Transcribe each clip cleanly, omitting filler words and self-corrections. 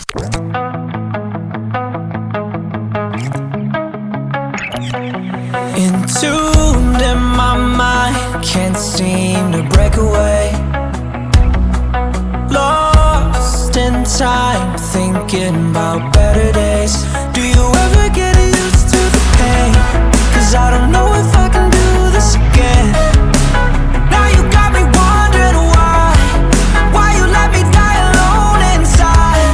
Entombed in my mind, can't seem to break away. Lost in time, thinking about better days. Do you ever get used to the pain? 'Cause I don't know if I can do this again. Now you got me wondering why you let me die alone inside.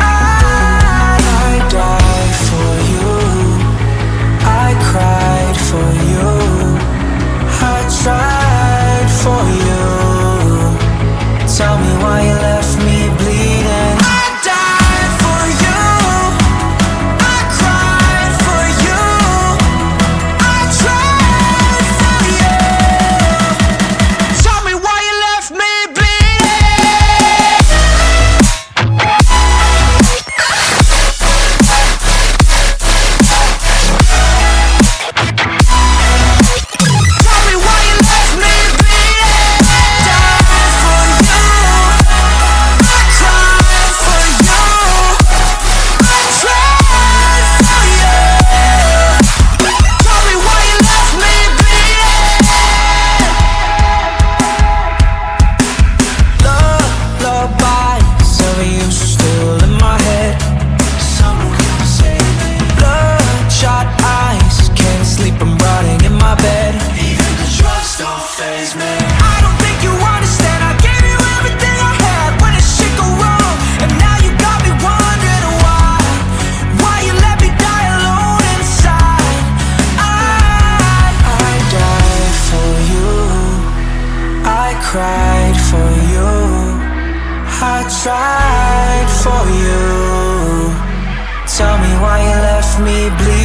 I died for you, I cried for you, I tried for you. Tell me why you left me bleeding. I died for you, I cried for you, I tried for you. Tell me why you left me bleeding. Tell me why you left me bleeding. Died for you, I cried for you, I tried for you. Tell me why you left me bleeding. Lullabies of you still in my head. Someone save me. Bloodshot eyes, can't sleep, I'm rotting in my bed. Even the drugs don't faze me. I don't think you understand, I gave you everything I had. When did shit go wrong? And now you got me wondering why you let me die alone inside. I died for you, I cried for you, I tried for you. Tell me why you left me bleeding.